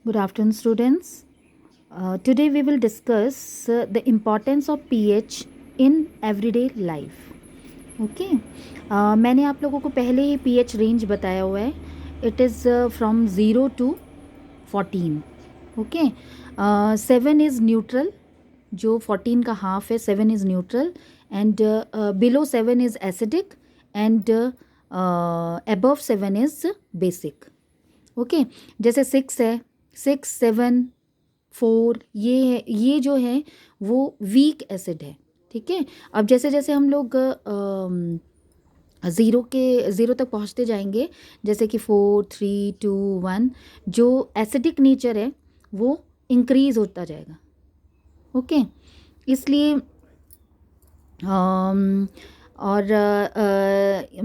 Good afternoon, students. Today we will discuss the importance of pH in everyday life. Okay मैंने आप लोगों को पहले ही pH रेंज बताया हुआ है. It is from 0 to 14. Okay 7 is neutral, जो 14 का हाफ है. 7 is neutral and below 7 is acidic and above 7 is basic. Okay जैसे 6 है, 6, 7, 4 ये है, ये जो है वो वीक एसिड है. ठीक है. अब जैसे जैसे हम लोग ज़ीरो तक पहुंचते जाएंगे, जैसे कि 4, 3, 2, 1, जो एसिडिक नेचर है वो इंक्रीज होता जाएगा. ओके इसलिए और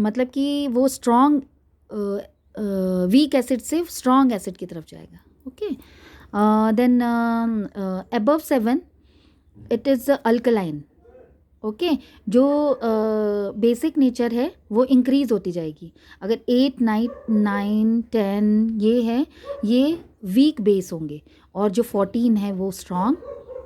मतलब कि वो स्ट्रॉन्ग वीक एसिड से स्ट्रॉन्ग एसिड की तरफ जाएगा. Okay then above 7 it is alkaline. Okay जो बेसिक नेचर है वो इंक्रीज होती जाएगी. अगर 8, 9, 10 ये है, ये वीक बेस होंगे और जो 14 है वो स्ट्रॉन्ग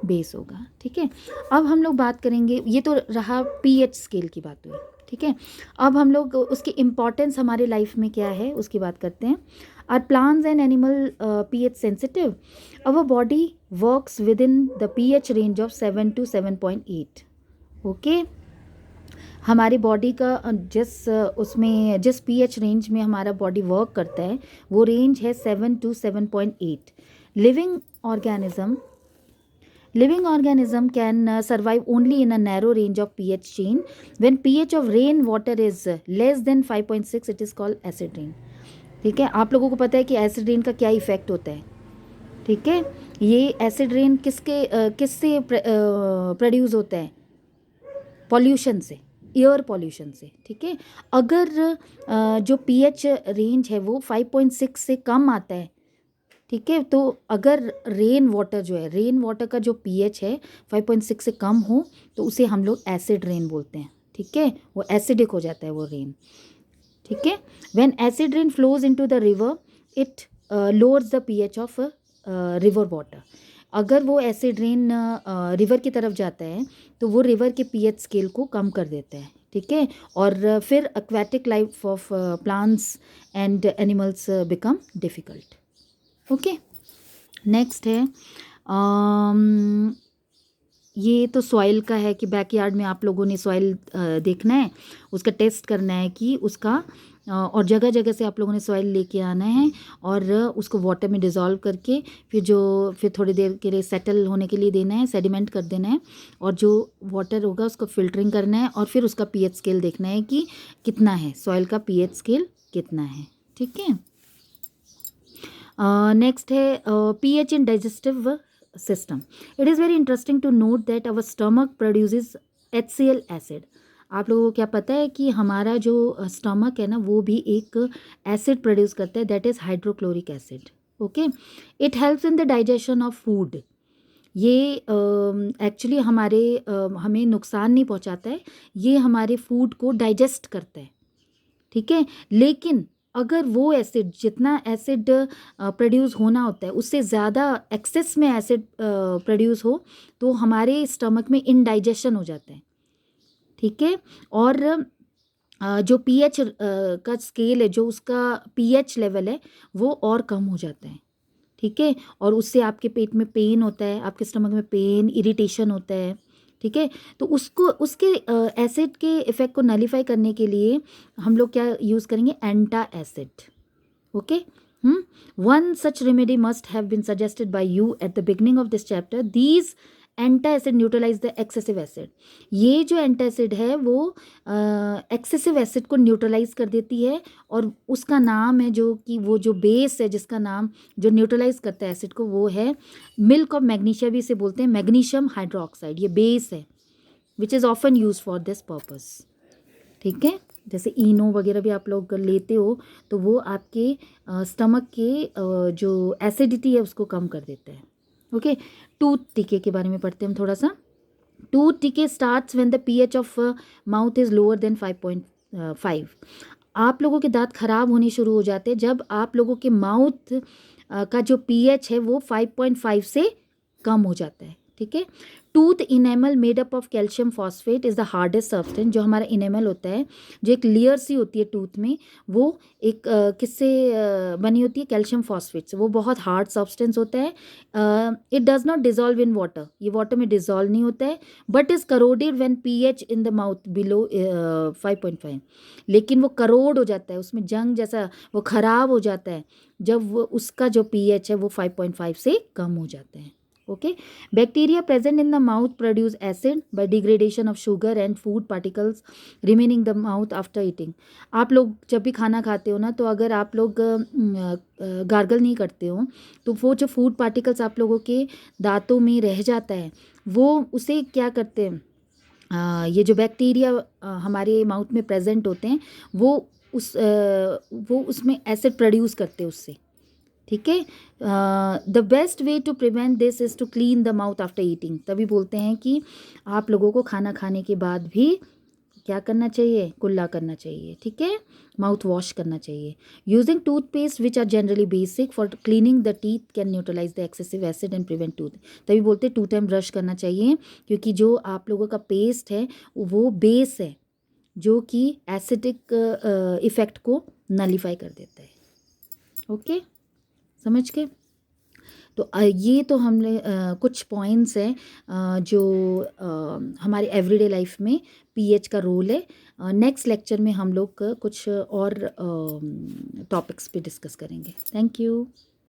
बेस होगा. ठीक है. अब हम लोग बात करेंगे, ये तो रहा पीएच स्केल की बात हुई. ठीक है. अब हम लोग उसकी इम्पॉर्टेंस हमारे लाइफ में क्या है उसकी बात करते हैं. Are plants and animal pH sensitive? Our body works within the pH range of 7 to 7.8. Okay हमारी बॉडी का जिस पीएच रेंज में हमारा बॉडी वर्क करता है वो रेंज है 7 to 7.8. Living organism can survive only in a narrow range of pH chain. When pH of rain water is less than 5.6, it is called acid rain. ठीक है. आप लोगों को पता है कि एसिड रेन का क्या इफेक्ट होता है. ठीक है. ये एसिड रेन किससे प्रोड्यूस होता है? पॉल्यूशन से, एयर पॉल्यूशन से. ठीक है. अगर जो पीएच रेंज है वो 5.6 से कम आता है, ठीक है, तो अगर रेन वाटर का जो पीएच है 5.6 से कम हो तो उसे हम लोग एसिड रेन बोलते हैं. ठीक है. वो एसिडिक हो जाता है वो रेन. ठीक है. When acid rain flows into the river it lowers the pH of river water. अगर वो एसिड रेन रिवर की तरफ जाता है तो वो रिवर के पीएच स्केल को कम कर देता है. ठीक है. और फिर aquatic life of plants and animals become difficult. Okay next है ये तो सॉइल का है कि बैकयार्ड में आप लोगों ने सॉइल देखना है, उसका टेस्ट करना है कि उसका और जगह जगह से आप लोगों ने सॉइल लेके आना है और उसको वाटर में डिज़ोल्व करके फिर थोड़ी देर के लिए सेटल होने के लिए देना है, सेडिमेंट कर देना है और जो वाटर होगा उसको फिल्टरिंग करना है और फिर उसका पीएच स्केल देखना है कि कितना है, सॉइल का पीएच स्केल कितना है. ठीक है. नेक्स्ट है pH in digestive system. It is very interesting to note that our stomach produces HCl acid. आप लोगों को क्या पता है कि हमारा जो स्टमक है ना वो भी एक एसिड प्रोड्यूस करता है, that is hydrochloric acid. Okay it helps in the digestion of food. ये एक्चुअली हमें नुकसान नहीं पहुंचाता है, ये हमारे फूड को डाइजेस्ट करता है. ठीक है. लेकिन अगर वो एसिड जितना एसिड प्रोड्यूस होना होता है उससे ज़्यादा एक्सेस में एसिड प्रोड्यूस हो तो हमारे स्टमक में इनडाइजेशन हो जाता है. ठीक है. और जो पीएच का स्केल है, जो उसका पीएच लेवल है वो और कम हो जाता है. ठीक है. और उससे आपके पेट में पेन होता है, आपके स्टमक में पेन, इरिटेशन होता है. ठीक है. तो उसके एसिड के इफ़ेक्ट को नलीफाई करने के लिए हम लोग क्या यूज़ करेंगे? Antacid. Okay one such remedy must have been suggested by you at the beginning of this chapter. These antacid neutralize the excessive acid. ये जो एंटा एसिड है वो एक्सेसिव एसिड को न्यूट्रलाइज कर देती है और उसका नाम है जो कि वो जो बेस है जिसका नाम जो न्यूट्रलाइज करता है एसिड को वो है मिल्क ऑफ मैग्नीशिया. भी इसे बोलते हैं मैग्नीशियम हाइड्रोक्साइड. ये बेस है which is often use for this purpose. ठीक है. जैसे इनो वगैरह भी आप लोग लेते हो तो वो आपके स्टमक के जो एसिडिटी है उसको कम कर देता है. ओके टूथ टिके के बारे में पढ़ते हैं हम थोड़ा सा. टूथ टिके starts when the pH of mouth is lower than 5.5. आप लोगों के दांत खराब होने शुरू हो जाते हैं जब आप लोगों के माउथ का जो pH है वो 5.5 से कम हो जाता है, ठीक है। Tooth enamel made up of calcium phosphate is the hardest substance. जो हमारा इनेमल होता है, जो एक लेयर सी होती है टूथ में, वो एक किससे बनी होती है? कैल्शियम फॉस्फेट से। वो बहुत हार्ड सब्सटेंस होता है। It does not dissolve in water, ये वाटर में डिजॉल्व नहीं होता है, but is corroded when pH in the mouth below 5.5। लेकिन वो करोड हो जाता है, उसमें जंग जैसा वो ख़राब हो जाता है जब वो उसका जो pH है वो 5.5 से कम हो जाता है। Okay, bacteria present in the mouth produce acid by degradation of sugar and food particles remaining the mouth after eating. आप लोग जब भी खाना खाते हो ना, तो अगर आप लोग गार्गल नहीं करते हो, तो वो जो फूड पार्टिकल्स आप लोगों के दांतों में रह जाता है, वो उसे क्या करते हैं, ये जो बैक्टीरिया हमारे माउथ में प्रेजेंट होते हैं, वो उसमें एसिड प्रोड्यूस करते हैं उससे, ठीक है। The best way to prevent this is to clean the mouth after eating. तभी बोलते हैं कि आप लोगों को खाना खाने के बाद भी क्या करना चाहिए? कुल्ला करना चाहिए, ठीक है, माउथ वॉश करना चाहिए। Using toothpaste which are generally basic for cleaning the teeth can neutralize the excessive acid and prevent tooth. तभी बोलते हैं 2 टाइम ब्रश करना चाहिए, क्योंकि जो आप लोगों का पेस्ट है वो बेस है जो कि एसिडिक इफ़ेक्ट को नलीफाई कर देता है। ओके, समझ के? तो ये तो हमने कुछ पॉइंट्स हैं जो हमारे एवरीडे लाइफ में पीएच का रोल है। नेक्स्ट लेक्चर में हम लोग कुछ और टॉपिक्स पे डिस्कस करेंगे। Thank you.